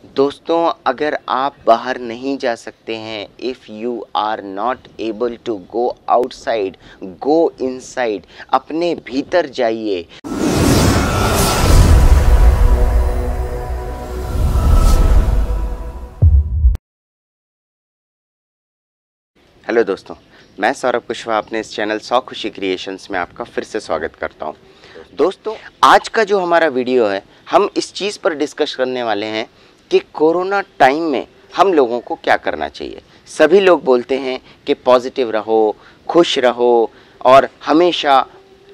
दोस्तों, अगर आप बाहर नहीं जा सकते हैं, if you are not able to go outside, go inside, अपने भीतर जाइए। हेलो दोस्तों, मैं सौरभ कुशवाहा अपने इस चैनल 100 खुशी क्रिएशंस में आपका फिर से स्वागत करता हूं। दोस्तों, आज का जो हमारा वीडियो है, हम इस चीज़ पर डिस्कस करने वाले हैं कि कोरोना टाइम में हम लोगों को क्या करना चाहिए। सभी लोग बोलते हैं कि पॉजिटिव रहो, खुश रहो और हमेशा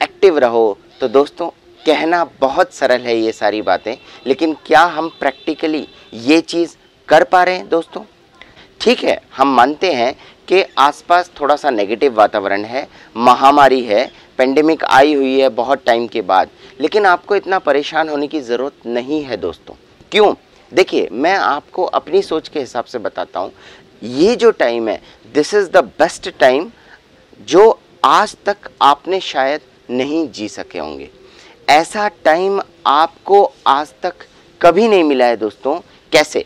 एक्टिव रहो। तो दोस्तों, कहना बहुत सरल है ये सारी बातें, लेकिन क्या हम प्रैक्टिकली ये चीज़ कर पा रहे हैं दोस्तों? ठीक है, हम मानते हैं कि आसपास थोड़ा सा नेगेटिव वातावरण है, महामारी है, पेंडेमिक आई हुई है बहुत टाइम के बाद, लेकिन आपको इतना परेशान होने की ज़रूरत नहीं है दोस्तों। क्यों? देखिए, मैं आपको अपनी सोच के हिसाब से बताता हूँ। ये जो टाइम है, this is the best time जो आज तक आपने शायद नहीं जी सके होंगे। ऐसा टाइम आपको आज तक कभी नहीं मिला है दोस्तों। कैसे?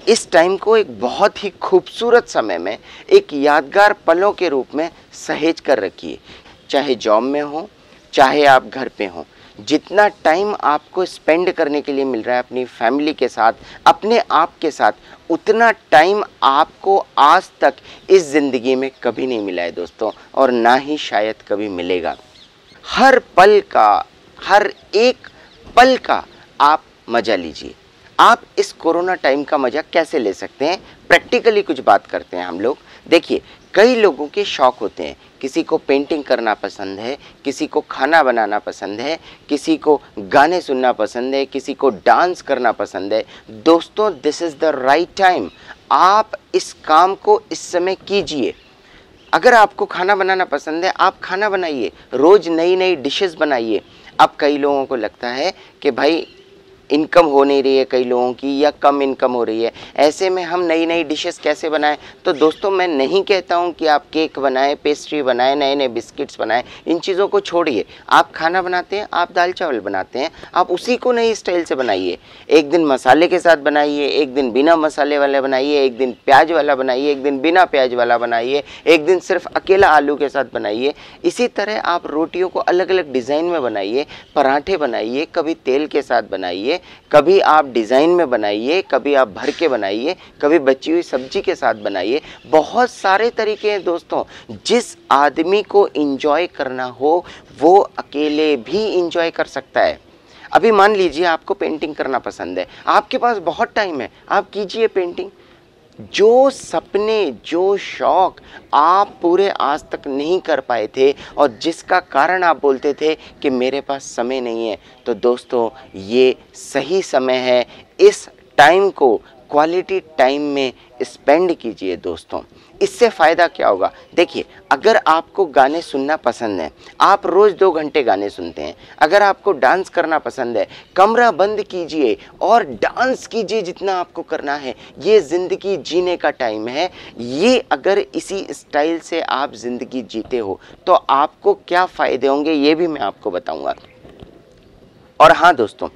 इस टाइम को एक बहुत ही खूबसूरत समय में, एक यादगार पलों के रूप में सहेज कर रखिए। चाहे जॉब में हो, चाहे आप घर पे हो, जितना टाइम आपको स्पेंड करने के लिए मिल रहा है अपनी फैमिली के साथ, अपने आप के साथ, उतना टाइम आपको आज तक इस ज़िंदगी में कभी नहीं मिला है दोस्तों, और ना ही शायद कभी मिलेगा। हर पल का, हर एक पल का आप मज़ा लीजिए। आप इस कोरोना टाइम का मज़ा कैसे ले सकते हैं, प्रैक्टिकली कुछ बात करते हैं हम लोग। देखिए, कई लोगों के शौक़ होते हैं। किसी को पेंटिंग करना पसंद है, किसी को खाना बनाना पसंद है, किसी को गाने सुनना पसंद है, किसी को डांस करना पसंद है। दोस्तों, this is the right time. आप इस काम को इस समय कीजिए। अगर आपको खाना बनाना पसंद है, आप खाना बनाइए, रोज़ नई नई डिशेस बनाइए। अब कई लोगों को लगता है कि भाई इनकम हो नहीं रही है, कई लोगों की, या कम इनकम हो रही है, ऐसे में हम नई नई डिशेस कैसे बनाएं? तो दोस्तों, मैं नहीं कहता हूं कि आप केक बनाएं, पेस्ट्री बनाएं, नए नए बिस्किट्स बनाएं। इन चीज़ों को छोड़िए। आप खाना बनाते हैं, आप दाल चावल बनाते हैं, आप उसी को नई स्टाइल से बनाइए। एक दिन मसाले के साथ बनाइए, एक दिन बिना मसाले वाला बनाइए, एक दिन प्याज वाला बनाइए, एक दिन बिना प्याज वाला बनाइए, एक दिन सिर्फ अकेला आलू के साथ बनाइए। इसी तरह आप रोटियों को अलग अलग डिज़ाइन में बनाइए, पराठे बनाइए, कभी तेल के साथ बनाइए, कभी आप डिज़ाइन में बनाइए, कभी आप भर के बनाइए, कभी बची हुई सब्जी के साथ बनाइए। बहुत सारे तरीके हैं दोस्तों। जिस आदमी को एंजॉय करना हो, वो अकेले भी एंजॉय कर सकता है। अभी मान लीजिए आपको पेंटिंग करना पसंद है, आपके पास बहुत टाइम है, आप कीजिए पेंटिंग। जो सपने, जो शौक़ आप पूरे आज तक नहीं कर पाए थे और जिसका कारण आप बोलते थे कि मेरे पास समय नहीं है, तो दोस्तों, ये सही समय है। इस टाइम को क्वालिटी टाइम में स्पेंड कीजिए दोस्तों। इससे फ़ायदा क्या होगा? देखिए, अगर आपको गाने सुनना पसंद है, आप रोज़ 2 घंटे गाने सुनते हैं। अगर आपको डांस करना पसंद है, कमरा बंद कीजिए और डांस कीजिए जितना आपको करना है। ये ज़िंदगी जीने का टाइम है। ये अगर इसी स्टाइल से आप ज़िंदगी जीते हो, तो आपको क्या फ़ायदे होंगे, ये भी मैं आपको बताऊँगा। और हाँ दोस्तों,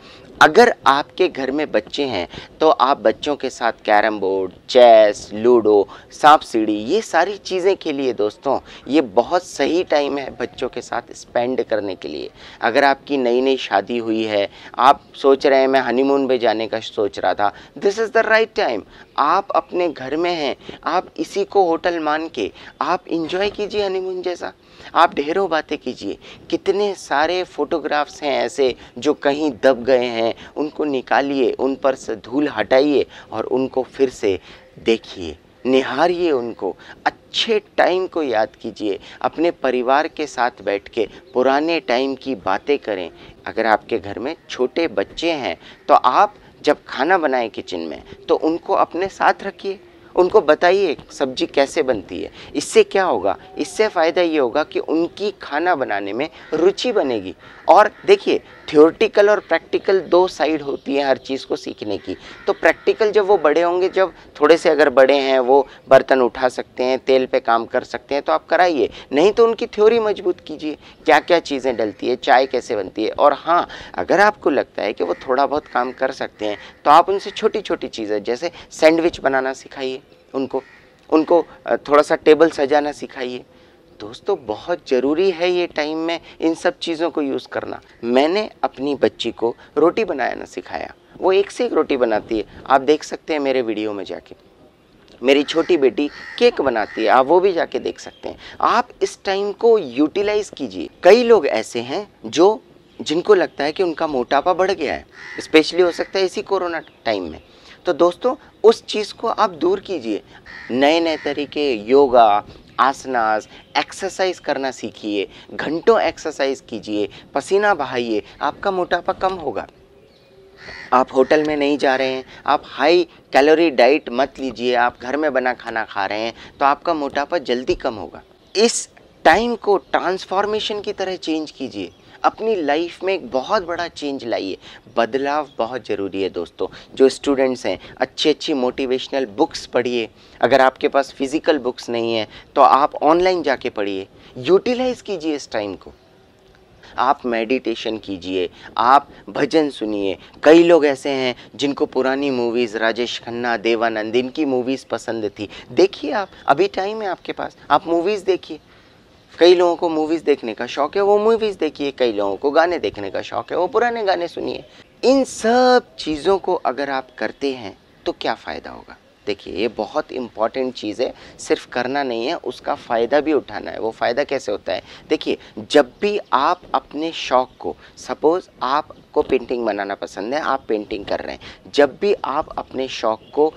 अगर आपके घर में बच्चे हैं, तो आप बच्चों के साथ कैरम बोर्ड, चेस, लूडो, सांप सीढ़ी, ये सारी चीज़ें खेलिए दोस्तों। ये बहुत सही टाइम है बच्चों के साथ स्पेंड करने के लिए। अगर आपकी नई नई शादी हुई है, आप सोच रहे हैं मैं हनीमून पे जाने का सोच रहा था, this is the right time. आप अपने घर में हैं, आप इसी को होटल मान के आप इंजॉय कीजिए हनीमून जैसा। आप ढेरों बातें कीजिए। कितने सारे फोटोग्राफ्स हैं ऐसे जो कहीं दब गए हैं, उनको निकालिए, उन पर से धूल हटाइए और उनको फिर से देखिए, निहारिए उनको। अच्छे टाइम को याद कीजिए। अपने परिवार के साथ बैठ के पुराने टाइम की बातें करें। अगर आपके घर में छोटे बच्चे हैं, तो आप जब खाना बनाएं किचन में, तो उनको अपने साथ रखिए, उनको बताइए सब्जी कैसे बनती है। इससे क्या होगा? इससे फ़ायदा ये होगा कि उनकी खाना बनाने में रुचि बनेगी। और देखिए, थ्योरेटिकल और प्रैक्टिकल दो साइड होती है हर चीज़ को सीखने की। तो प्रैक्टिकल जब वो बड़े होंगे, जब थोड़े से अगर बड़े हैं, वो बर्तन उठा सकते हैं, तेल पे काम कर सकते हैं, तो आप कराइए। नहीं तो उनकी थ्योरी मजबूत कीजिए, क्या क्या चीज़ें डलती है, चाय कैसे बनती है। और हाँ, अगर आपको लगता है कि वो थोड़ा बहुत काम कर सकते हैं तो आप उनसे छोटी छोटी चीज़ें जैसे सैंडविच बनाना सिखाइए, उनको थोड़ा सा टेबल सजाना सिखाइए। दोस्तों बहुत ज़रूरी है ये टाइम में इन सब चीज़ों को यूज़ करना। मैंने अपनी बच्ची को रोटी बनाना सिखाया, वो एक से एक रोटी बनाती है, आप देख सकते हैं मेरे वीडियो में जाके। मेरी छोटी बेटी केक बनाती है, आप वो भी जाके देख सकते हैं। आप इस टाइम को यूटिलाइज कीजिए। कई लोग ऐसे हैं जिनको लगता है कि उनका मोटापा बढ़ गया है, स्पेशली हो सकता है इसी कोरोना टाइम में। तो दोस्तों उस चीज़ को आप दूर कीजिए। नए नए तरीके, योगा, आसनास, एक्सरसाइज करना सीखिए, घंटों एक्सरसाइज कीजिए, पसीना बहाइए, आपका मोटापा कम होगा। आप होटल में नहीं जा रहे हैं, आप हाई कैलोरी डाइट मत लीजिए, आप घर में बना खाना खा रहे हैं, तो आपका मोटापा जल्दी कम होगा। इस टाइम को ट्रांसफॉर्मेशन की तरह चेंज कीजिए, अपनी लाइफ में एक बहुत बड़ा चेंज लाइए। बदलाव बहुत ज़रूरी है दोस्तों। जो स्टूडेंट्स हैं, अच्छी अच्छी मोटिवेशनल बुक्स पढ़िए। अगर आपके पास फिज़िकल बुक्स नहीं है तो आप ऑनलाइन जाके पढ़िए, यूटिलाइज़ कीजिए इस टाइम को। आप मेडिटेशन कीजिए, आप भजन सुनिए। कई लोग ऐसे हैं जिनको पुरानी मूवीज़, राजेश खन्ना, देवानंद, इनकी मूवीज़ पसंद थी। देखिए, आप अभी टाइम है आपके पास, आप मूवीज़ देखिए। कई लोगों को मूवीज़ देखने का शौक़ है, वो मूवीज़ देखिए। कई लोगों को गाने देखने का शौक़ है, वो पुराने गाने सुनिए। इन सब चीज़ों को अगर आप करते हैं तो क्या फ़ायदा होगा? देखिए, ये बहुत इम्पॉर्टेंट चीज़ है, सिर्फ करना नहीं है, उसका फ़ायदा भी उठाना है। वो फ़ायदा कैसे होता है? देखिए, जब भी आप अपने शौक़ को, सपोज़ आपको पेंटिंग बनाना पसंद है, आप पेंटिंग कर रहे हैं, जब भी आप अपने शौक़ को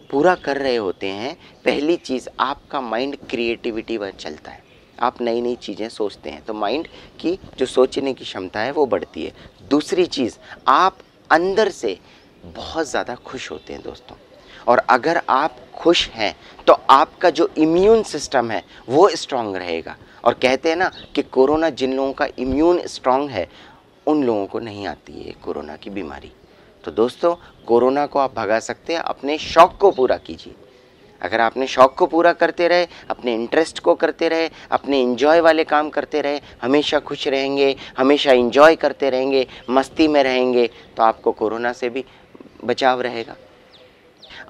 पूरा कर रहे होते हैं, पहली चीज़ आपका माइंड क्रिएटिविटी पर चलता है। आप नई नई चीज़ें सोचते हैं तो माइंड की जो सोचने की क्षमता है वो बढ़ती है। दूसरी चीज़, आप अंदर से बहुत ज़्यादा खुश होते हैं दोस्तों। और अगर आप खुश हैं तो आपका जो इम्यून सिस्टम है वो स्ट्रांग रहेगा। और कहते हैं ना कि कोरोना जिन लोगों का इम्यून स्ट्रांग है उन लोगों को नहीं आती है कोरोना की बीमारी। तो दोस्तों, कोरोना को आप भगा सकते हैं, अपने शौक़ को पूरा कीजिए। अगर आपने शौक़ को पूरा करते रहे, अपने इंटरेस्ट को करते रहे, अपने एंजॉय वाले काम करते रहे, हमेशा खुश रहेंगे, हमेशा एंजॉय करते रहेंगे, मस्ती में रहेंगे, तो आपको कोरोना से भी बचाव रहेगा।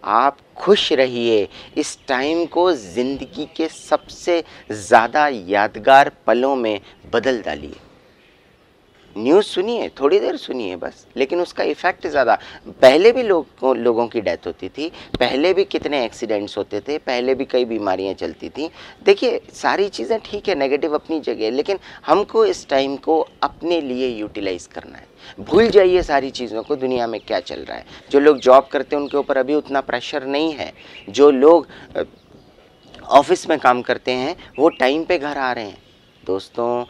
आप खुश रहिए, इस टाइम को ज़िंदगी के सबसे ज़्यादा यादगार पलों में बदल डालिए। न्यूज़ सुनिए, थोड़ी देर सुनिए बस, लेकिन उसका इफ़ेक्ट ज़्यादा। पहले भी लोगों की डेथ होती थी, पहले भी कितने एक्सीडेंट्स होते थे, पहले भी कई बीमारियां चलती थी। देखिए, सारी चीज़ें ठीक है, नेगेटिव अपनी जगह, लेकिन हमको इस टाइम को अपने लिए यूटिलाइज़ करना है। भूल जाइए सारी चीज़ों को, दुनिया में क्या चल रहा है। जो लोग जॉब करते हैं उनके ऊपर अभी उतना प्रेशर नहीं है। जो लोग ऑफिस में काम करते हैं वो टाइम पे घर आ रहे हैं। दोस्तों,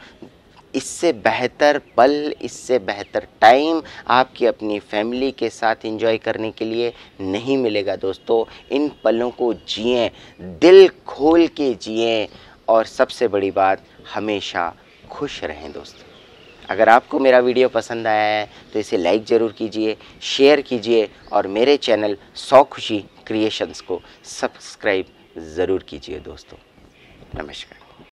इससे बेहतर पल, इससे बेहतर टाइम आपकी अपनी फैमिली के साथ एंजॉय करने के लिए नहीं मिलेगा दोस्तों। इन पलों को जिएं, दिल खोल के जिएं, और सबसे बड़ी बात, हमेशा खुश रहें दोस्तों। अगर आपको मेरा वीडियो पसंद आया है तो इसे लाइक ज़रूर कीजिए, शेयर कीजिए, और मेरे चैनल 100 खुशी क्रिएशंस को सब्सक्राइब ज़रूर कीजिए दोस्तों। नमस्कार।